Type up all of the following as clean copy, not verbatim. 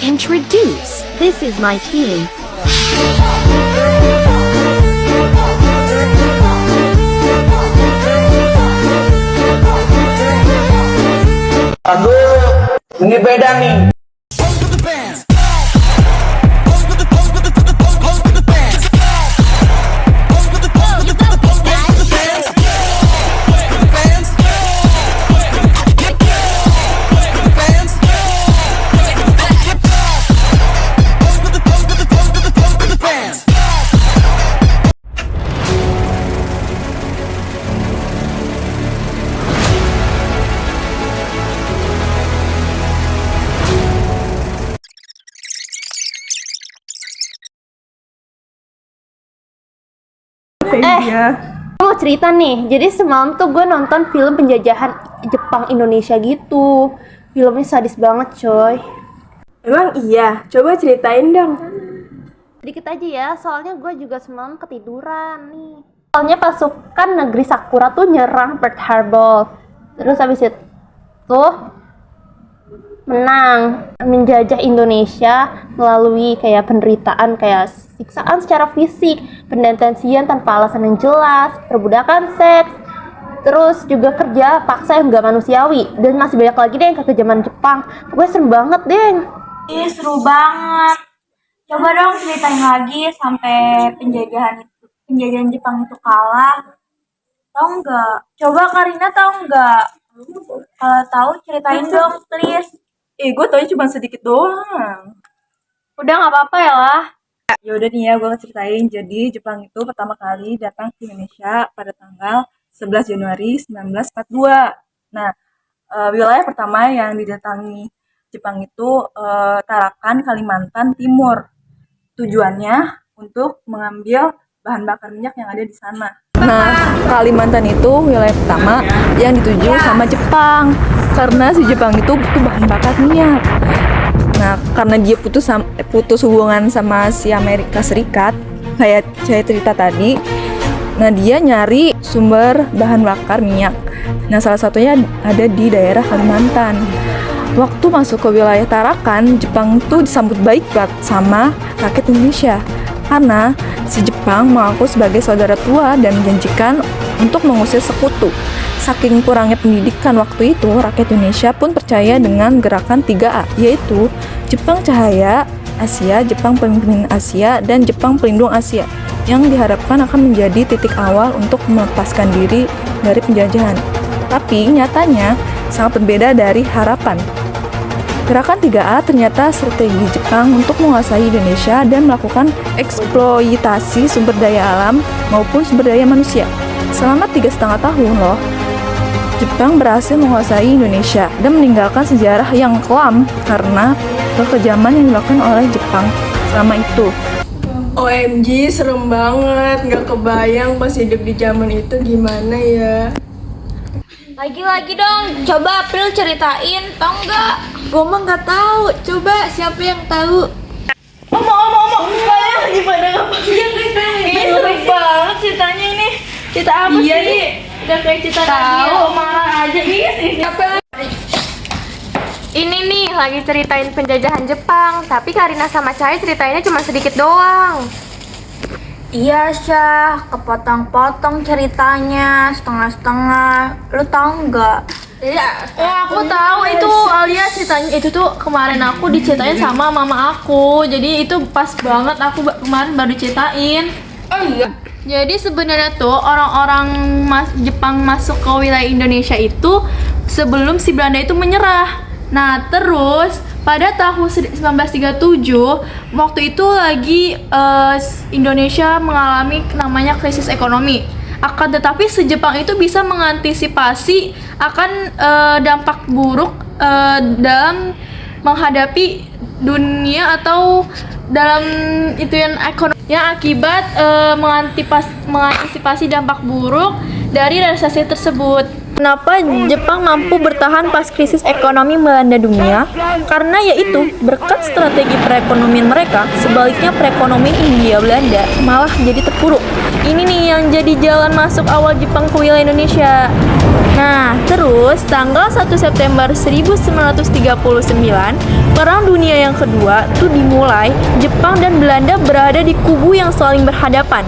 Introduce. This is my team. Aduh, ini beda nih. Gue mau cerita nih. Jadi semalam tuh gue nonton film penjajahan Jepang Indonesia gitu. Filmnya sadis banget coy. Emang iya? Coba ceritain dong. Sedikit aja ya, soalnya gue juga semalam ketiduran nih. Soalnya pasukan negeri Sakura tuh nyerang Pearl Harbor. Terus habis itu menang, menjajah Indonesia melalui kayak penderitaan, kayak siksaan secara fisik, pendetensian tanpa alasan yang jelas, perbudakan seks, terus juga kerja paksa yang gak manusiawi, dan masih banyak lagi deh yang kekejaman Jepang. Pokoknya serem banget deh. Ih, seru banget. Coba dong ceritain lagi sampai penjajahan Jepang itu kalah. Tahu nggak? Coba Karina tahu nggak? Kalau tahu ceritain dong, please. Gue taunya cuma sedikit doang. Udah nggak apa-apa ya lah. Ya udah nih ya, gue ceritain. Jadi Jepang itu pertama kali datang ke Indonesia pada tanggal 11 Januari 1942. Nah, wilayah pertama yang didatangi Jepang itu Tarakan, Kalimantan Timur. Tujuannya untuk mengambil bahan bakar minyak yang ada di sana. Nah, Kalimantan itu wilayah pertama yang dituju sama Jepang. Karena si Jepang itu butuh bahan bakar minyak. Nah, karena dia putus hubungan sama si Amerika Serikat, kayak saya cerita tadi, nah dia nyari sumber bahan bakar minyak. Nah, salah satunya ada di daerah Kalimantan. Waktu masuk ke wilayah Tarakan, Jepang tuh disambut baik banget sama rakyat Indonesia. Karena si Jepang mengaku sebagai saudara tua dan menjanjikan untuk mengusir sekutu. Saking kurangnya pendidikan waktu itu, rakyat Indonesia pun percaya dengan gerakan 3A, yaitu Jepang Cahaya Asia, Jepang Pemimpin Asia, dan Jepang Pelindung Asia, yang diharapkan akan menjadi titik awal untuk melepaskan diri dari penjajahan. Tapi nyatanya sangat berbeda dari harapan. Gerakan 3A ternyata strategi Jepang untuk menguasai Indonesia dan melakukan eksploitasi sumber daya alam maupun sumber daya manusia. Selama 3,5 tahun loh, Jepang berhasil menguasai Indonesia dan meninggalkan sejarah yang kelam karena kekejaman yang dilakukan oleh Jepang selama itu. OMG, serem banget. Gak kebayang pas hidup di zaman itu gimana ya. Lagi-lagi dong, coba April ceritain, tau nggak? Gue mah gak tahu. Coba siapa yang tahu? Omong, gimana ngapain? Ini seru banget ceritanya ini. Cerita apa sih? Udah kayak cerita tadi ya, marah aja. Ini nih lagi ceritain penjajahan Jepang, tapi Karina sama Cahaya ceritainnya cuma sedikit doang. Iya Syah, kepotong-potong ceritanya, setengah-setengah. Lu tahu nggak? Iya. Oh, aku tahu itu Alia ceritanya. Itu tuh kemarin aku diceritain sama mama aku. Jadi itu pas banget, aku kemarin baru ceritain. Oh iya. Jadi sebenarnya tuh orang-orang Jepang masuk ke wilayah Indonesia itu sebelum si Belanda itu menyerah. Nah, terus pada tahun 1937 waktu itu lagi Indonesia mengalami namanya krisis ekonomi. Akan tetapi si Jepang itu bisa mengantisipasi akan dampak buruk dalam menghadapi dunia atau dalam itu yang ekonomi yang akibat mengantisipasi dampak buruk dari resesi tersebut. Kenapa Jepang mampu bertahan pas krisis ekonomi melanda dunia? Karena yaitu berkat strategi perekonomian mereka. Sebaliknya perekonomian Hindia Belanda malah jadi terpuruk. Ini nih yang jadi jalan masuk awal Jepang ke wilayah Indonesia. Nah, terus tanggal 1 September 1939, Perang Dunia yang kedua itu dimulai. Jepang dan Belanda berada di kubu yang saling berhadapan.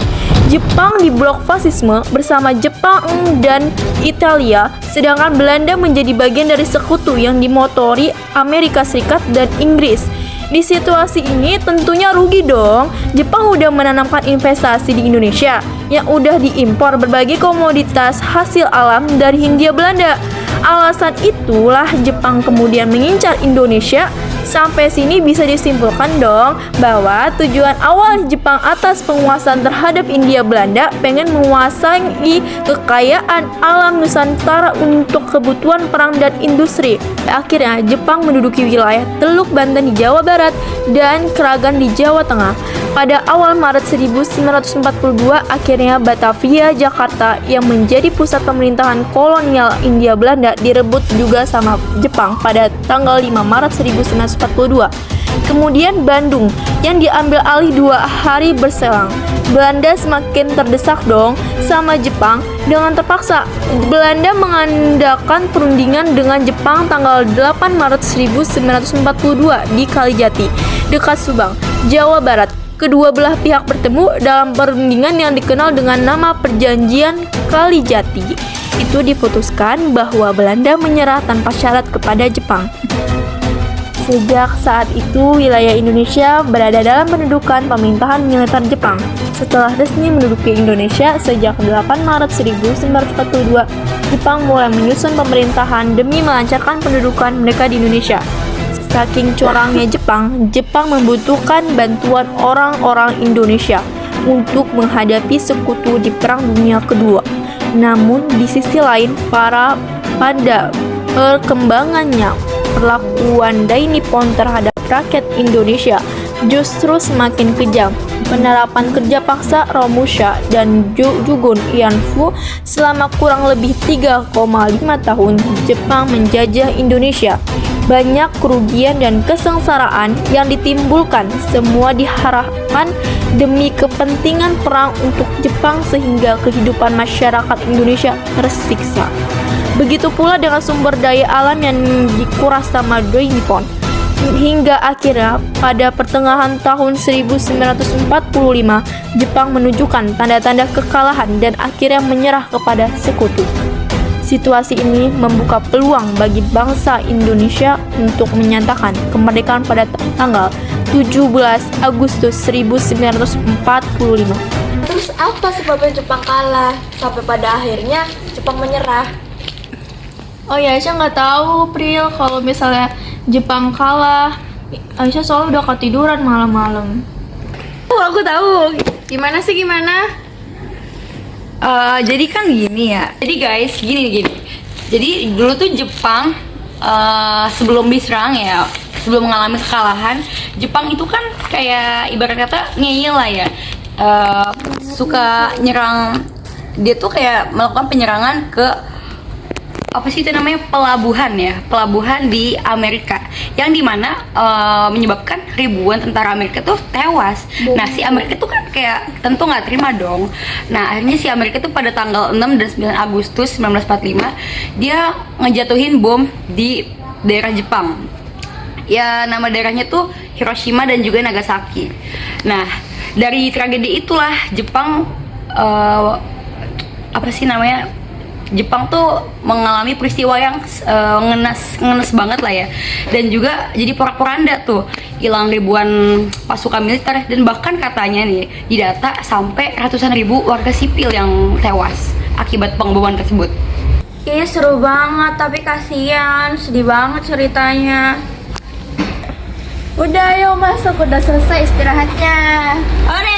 Jepang di blok fasisme bersama Jepang dan Italia, sedangkan Belanda menjadi bagian dari sekutu yang dimotori Amerika Serikat dan Inggris. Di situasi ini tentunya rugi dong. Jepang udah menanamkan investasi di Indonesia yang udah diimpor berbagai komoditas hasil alam dari Hindia Belanda. Alasan itulah Jepang kemudian mengincar Indonesia. Sampai sini bisa disimpulkan dong bahwa tujuan awal Jepang atas penguasaan terhadap Hindia Belanda pengen menguasai kekayaan alam Nusantara untuk kebutuhan perang dan industri. Akhirnya Jepang menduduki wilayah Teluk Banten di Jawa Barat dan Kragan di Jawa Tengah. Pada awal Maret 1942 akhirnya Batavia, Jakarta yang menjadi pusat pemerintahan kolonial Hindia Belanda direbut juga sama Jepang pada tanggal 5 Maret 1942. Kemudian Bandung yang diambil alih 2 hari berselang. Belanda semakin terdesak dong sama Jepang. Dengan terpaksa Belanda mengadakan perundingan dengan Jepang tanggal 8 Maret 1942 di Kalijati, dekat Subang, Jawa Barat. Kedua belah pihak bertemu dalam perundingan yang dikenal dengan nama Perjanjian Kalijati. Itu diputuskan bahwa Belanda menyerah tanpa syarat kepada Jepang. Sejak saat itu, wilayah Indonesia berada dalam pendudukan pemerintahan militer Jepang. Setelah resmi menduduki Indonesia sejak 8 Maret 1942, Jepang mulai menyusun pemerintahan demi melancarkan pendudukan mereka di Indonesia. Saking curangnya Jepang membutuhkan bantuan orang-orang Indonesia untuk menghadapi sekutu di Perang Dunia Kedua. Namun di sisi lain, pada perkembangannya perlakuan Dai Nippon terhadap rakyat Indonesia justru semakin kejam. Penerapan kerja paksa Romusha dan Jugun Ianfu selama kurang lebih 3,5 tahun Jepang menjajah Indonesia. Banyak kerugian dan kesengsaraan yang ditimbulkan, semua diharapkan demi kepentingan perang untuk Jepang sehingga kehidupan masyarakat Indonesia tersiksa. Begitu pula dengan sumber daya alam yang dikuras sama Dai Nippon. Hingga akhirnya pada pertengahan tahun 1945 Jepang menunjukkan tanda-tanda kekalahan dan akhirnya menyerah kepada sekutu. Situasi ini membuka peluang bagi bangsa Indonesia untuk menyatakan kemerdekaan pada tanggal 17 Agustus 1945. Terus apa sebabnya Jepang kalah sampai pada akhirnya Jepang menyerah? Oh ya, Aisyah nggak tahu, Pril, kalau misalnya Jepang kalah. Aisyah soalnya udah ketiduran malam-malam. Oh, aku tahu. Gimana sih, gimana? Jadi kan gini ya. Jadi guys, gini. Jadi dulu tuh Jepang sebelum diserang ya, sebelum mengalami kekalahan, Jepang itu kan kayak ibarat kata ngeyel lah ya. Suka nyerang, dia tuh kayak melakukan penyerangan ke apa sih itu namanya, pelabuhan di Amerika, yang dimana menyebabkan ribuan tentara Amerika tuh tewas. Nah, si Amerika tuh kan kayak tentu nggak terima dong. Nah, akhirnya si Amerika tuh pada tanggal 6 dan 9 Agustus 1945 dia ngejatuhin bom di daerah Jepang. Ya, nama daerahnya tuh Hiroshima dan juga Nagasaki. Nah, dari tragedi itulah Jepang Jepang tuh mengalami peristiwa yang ngenes banget lah ya, dan juga jadi porak-poranda tuh, hilang ribuan pasukan militer, dan bahkan katanya nih didata sampai ratusan ribu warga sipil yang tewas akibat pengboman tersebut. Ih, seru banget, tapi kasihan, sedih banget ceritanya. Udah, ayo masuk, udah selesai istirahatnya. Ore!